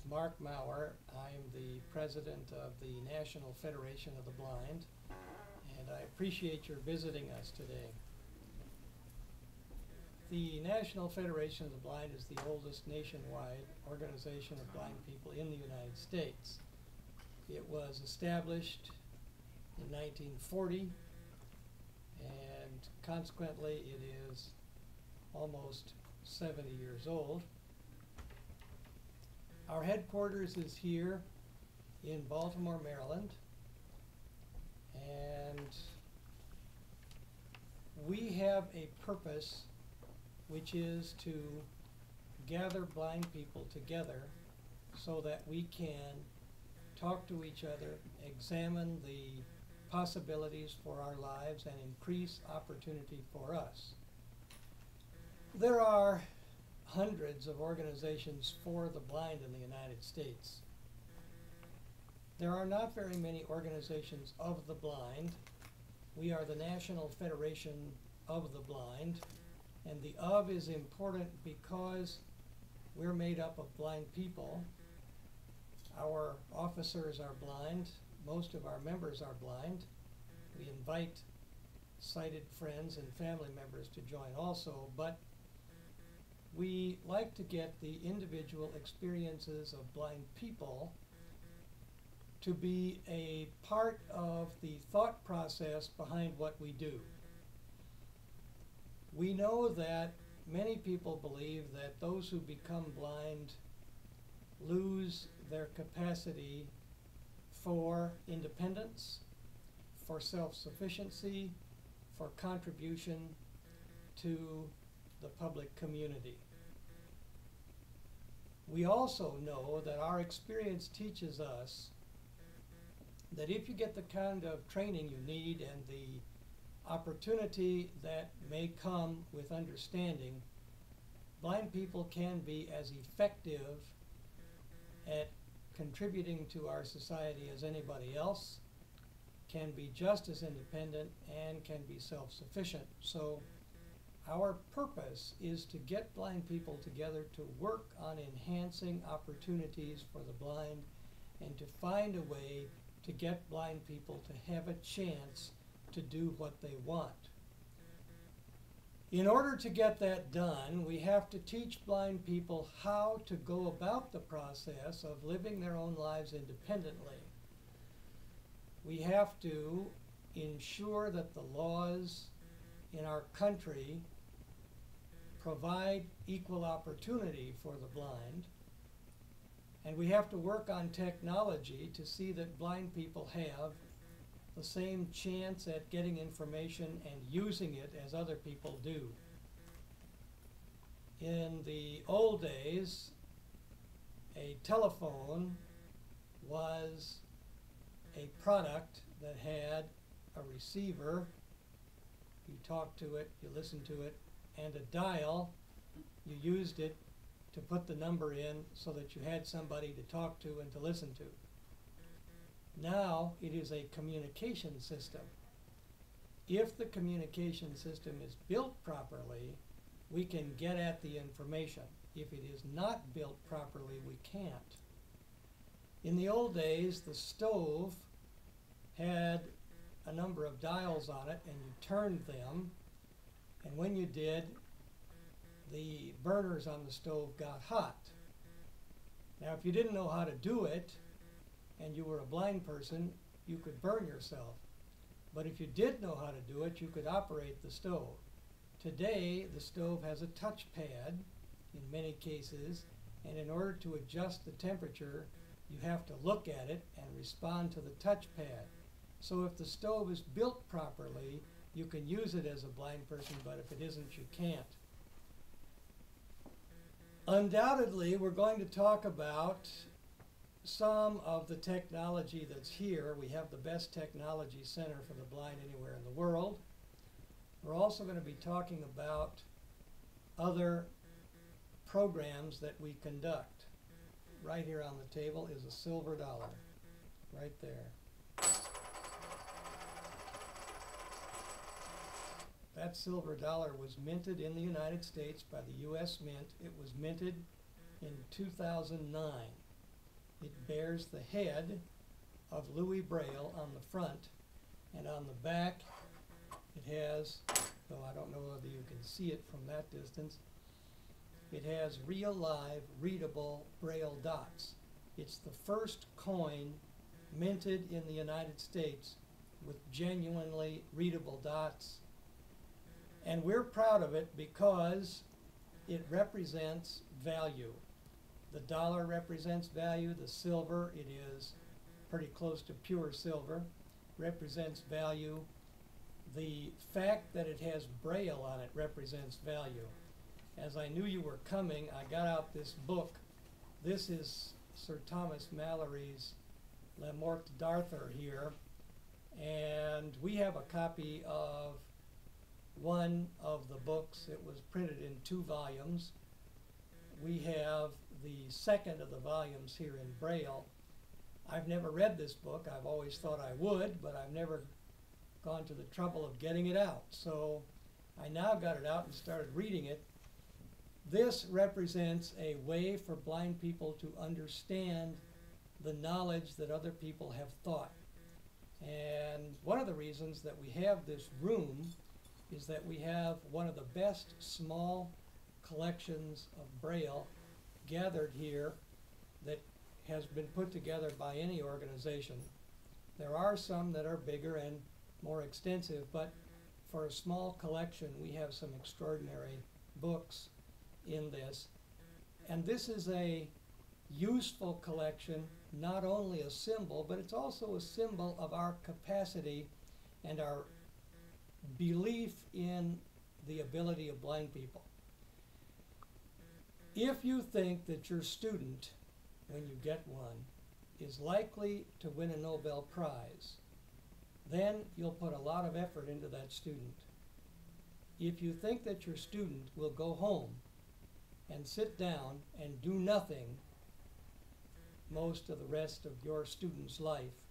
Marc Maurer. I'm the president of the National Federation of the Blind, and I appreciate your visiting us today. The National Federation of the Blind is the oldest nationwide organization of blind people in the United States. It was established in 1940, and consequently it is almost 70 years old. Our headquarters is here in Baltimore, Maryland, and we have a purpose, which is to gather blind people together so that we can talk to each other, examine the possibilities for our lives, and increase opportunity for us. There are hundreds of organizations for the blind in the United States. There are not very many organizations of the blind. We are the National Federation of the Blind, and the "of" is important because we're made up of blind people. Our officers are blind. Most of our members are blind. We invite sighted friends and family members to join also, but we like to get the individual experiences of blind people to be a part of the thought process behind what we do. We know that many people believe that those who become blind lose their capacity for independence, for self-sufficiency, for contribution to the public community. We also know that our experience teaches us that if you get the kind of training you need and the opportunity that may come with understanding, blind people can be as effective at contributing to our society as anybody else, can be just as independent, and can be self-sufficient. So our purpose is to get blind people together to work on enhancing opportunities for the blind and to find a way to get blind people to have a chance to do what they want. In order to get that done, we have to teach blind people how to go about the process of living their own lives independently. We have to ensure that the laws in our country provide equal opportunity for the blind, and we have to work on technology to see that blind people have the same chance at getting information and using it as other people do. In the old days, a telephone was a product that had a receiver. You talked to it, you listened to it, and a dial. You used it to put the number in so that you had somebody to talk to and to listen to. Now it is a communication system. If the communication system is built properly, we can get at the information. If it is not built properly, we can't. In the old days, the stove had a number of dials on it, and you turned them, and when you did, the burners on the stove got hot. Now, if you didn't know how to do it, and you were a blind person, you could burn yourself. But if you did know how to do it, you could operate the stove. Today, the stove has a touchpad in many cases, and in order to adjust the temperature, you have to look at it and respond to the touchpad. So if the stove is built properly, you can use it as a blind person, but if it isn't, you can't. Undoubtedly, we're going to talk about some of the technology that's here. We have the best technology center for the blind anywhere in the world. We're also going to be talking about other programs that we conduct. Right here on the table is a silver dollar, right there. That silver dollar was minted in the United States by the U.S. Mint. It was minted in 2009. It bears the head of Louis Braille on the front, and on the back it has, though I don't know whether you can see it from that distance, it has real live readable Braille dots. It's the first coin minted in the United States with genuinely readable dots, and we're proud of it because it represents value. The dollar represents value. The silver, it is pretty close to pure silver, represents value. The fact that it has Braille on it represents value. As I knew you were coming, I got out this book. This is Sir Thomas Malory's Le Morte d'Arthur here, and we have a copy of one of the books. It was printed in 2 volumes. We have the second of the volumes here in Braille. I've never read this book. I've always thought I would, but I've never gone to the trouble of getting it out. So I now got it out and started reading it. This represents a way for blind people to understand the knowledge that other people have thought. And one of the reasons that we have this room is that we have one of the best small collections of Braille gathered here that has been put together by any organization. There are some that are bigger and more extensive, but for a small collection we have some extraordinary books in this. And this is a useful collection, not only a symbol, but it's also a symbol of our capacity and our belief in the ability of blind people. If you think that your student, when you get one, is likely to win a Nobel Prize, then you'll put a lot of effort into that student. If you think that your student will go home and sit down and do nothing most of the rest of your student's life,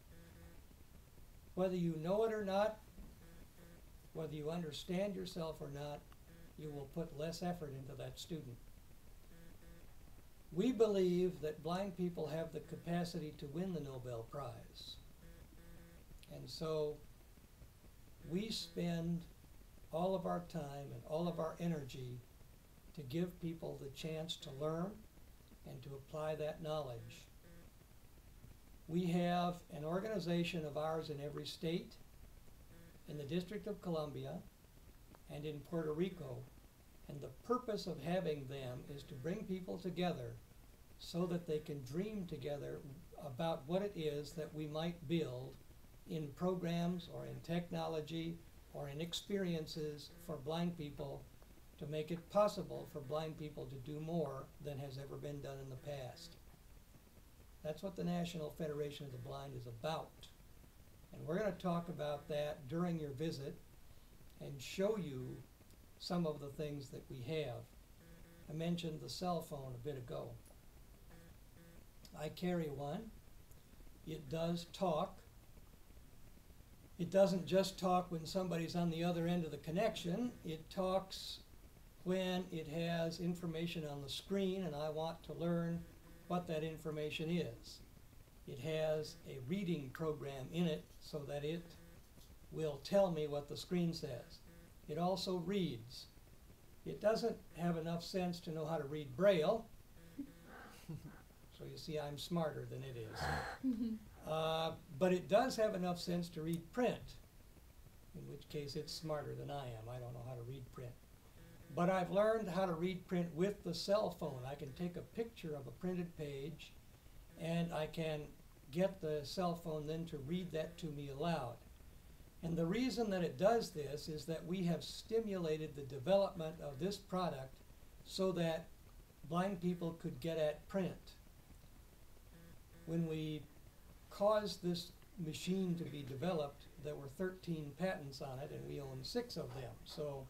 whether you know it or not, whether you understand yourself or not, you will put less effort into that student. We believe that blind people have the capacity to win the Nobel Prize. And so we spend all of our time and all of our energy to give people the chance to learn and to apply that knowledge. We have an organization of ours in every state, in the District of Columbia, and in Puerto Rico. And the purpose of having them is to bring people together so that they can dream together about what it is that we might build in programs or in technology or in experiences for blind people to make it possible for blind people to do more than has ever been done in the past. That's what the National Federation of the Blind is about. And we're going to talk about that during your visit and show you some of the things that we have. I mentioned the cell phone a bit ago. I carry one. It does talk. It doesn't just talk when somebody's on the other end of the connection. It talks when it has information on the screen and I want to learn what that information is. It has a reading program in it so that it will tell me what the screen says. It also reads. It doesn't have enough sense to know how to read Braille, so you see I'm smarter than it is. But it does have enough sense to read print, in which case it's smarter than I am. I don't know how to read print. But I've learned how to read print with the cell phone. I can take a picture of a printed page and I can get the cell phone then to read that to me aloud. And the reason that it does this is that we have stimulated the development of this product so that blind people could get at print. When we caused this machine to be developed, there were 13 patents on it and we own 6 of them. So